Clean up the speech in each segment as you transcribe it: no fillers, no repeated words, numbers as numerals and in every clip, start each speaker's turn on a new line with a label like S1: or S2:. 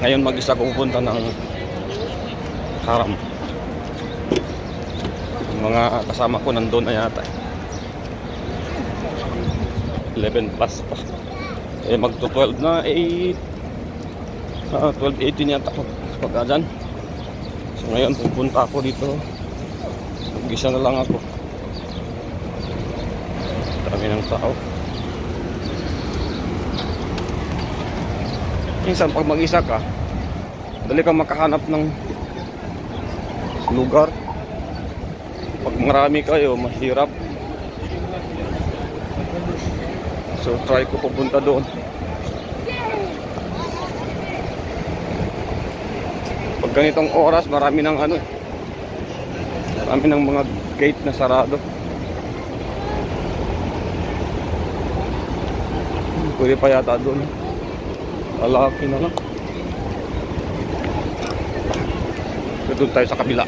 S1: Ngayon mag-isa ko pupunta ng Haram. Yung mga kasama ko nandun na yata. 11 plus pa. Eh magto 12 na 12:18 yata pagka dyan. So ngayon pupunta ako dito. Mag-isa na lang ako. Dami ng tao. Minsan pag mag-isa ka, dali kang makahanap ng lugar. Pag marami kayo, mahirap. So try ko pupunta doon. Pag ganitong oras, marami ng marami ng mga gate na sarado. Pwede pa yata doon. Lalaki na lang. Doon tayo sa kabila.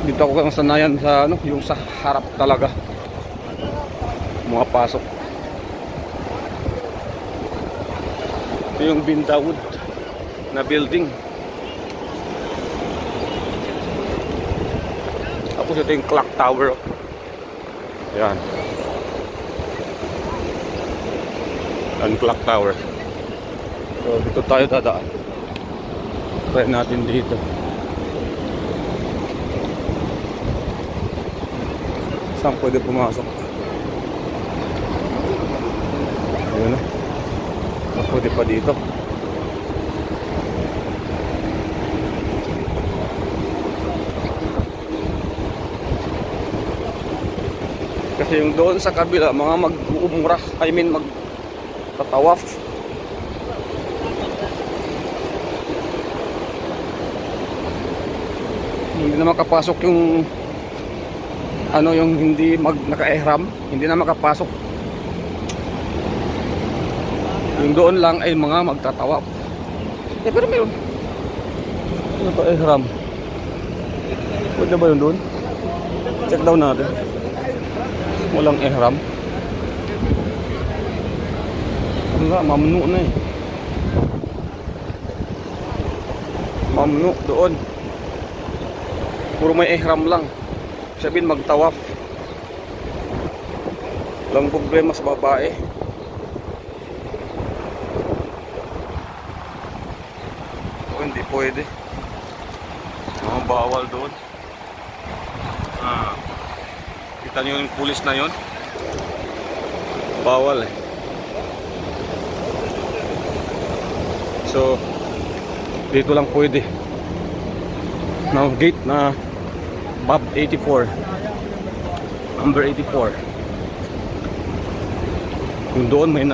S1: Dito ako kang sanayan sa yung sa harap talaga. Mga pasok. Ito yung Bindawood na building. Tapos ito yung clock tower. Yan. Ang clock tower. So dito tayo dadaan. Try natin dito. Saan pwede pumasok? Ayun na. Pwede pa dito. Kasi yung doon sa kabila, mga mag-uumrah, mag-tatawaf. Hindi na makapasok yung yung hindi naka-ihram, hindi na makapasok. Yung doon lang ay mga magtatawaf. Pero meron naka-ihram. Pwede ba yun doon? Check down natin. Walang ihram. Wala, mamnu na eh. Mamnu doon. Puro may ihram lang. Sabihin magtawaf. Walang problema sa babae. O hindi pwede. Bawal doon. Kita nyo yung pulis na yun. Bawal eh. So dito lang pwede. Now gate na Bab 84, number 84. Kung doon may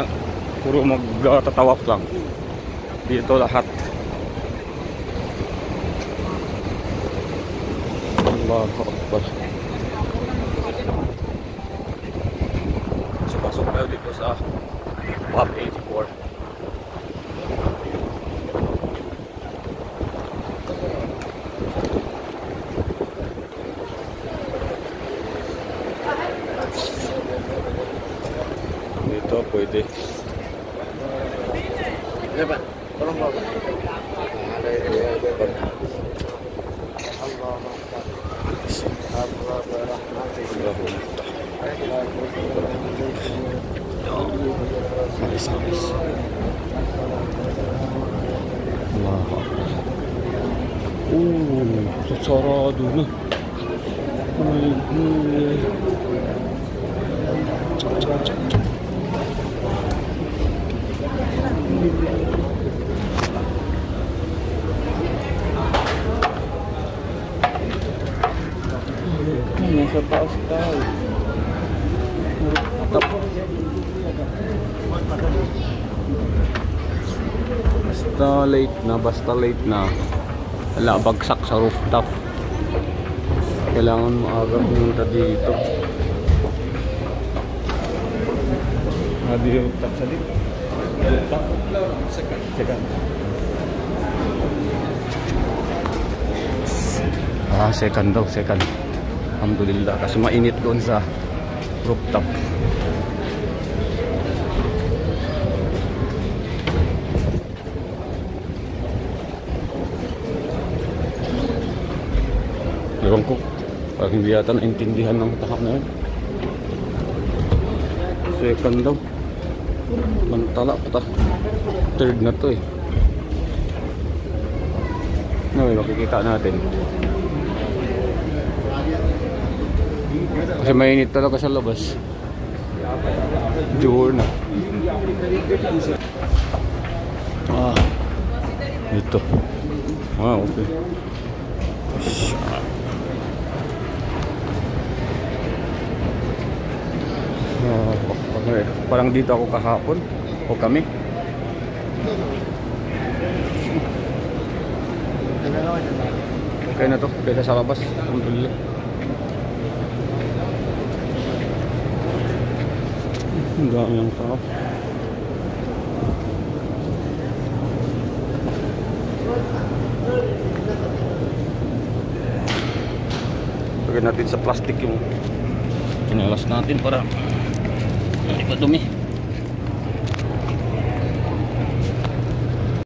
S1: puro magtatawaf lang. Dito lahat. Allahu Akbar. So pasok tayo dito sa Bab 84. Dito pwede. Lepas, tolong bawa. Sarado na. Nasa taas tayo. Basta late na. Wala, bagsak sa rooftop. Kailangan maaga pumunta dito. Di rooftop sa dito. Rooftop? Second. Second daw, second. Alhamdulillah, kasi mainit doon sa rooftop. Ewan ko. Parang hindi yata naintindihan ng takap na yun. Second daw. Mantala pa ta. Third na to eh. Ngayon makikita natin. Kasi mainit talaga sa labas. Jure na. Ito. Okay. Okay. Parang dito ako kahapon. O kami. Okay na to. Kaya sa labas. Alhamdulillah. Ang dami ng tao. Lagyan natin sa plastic yung kinalas natin para hindi pa dumi.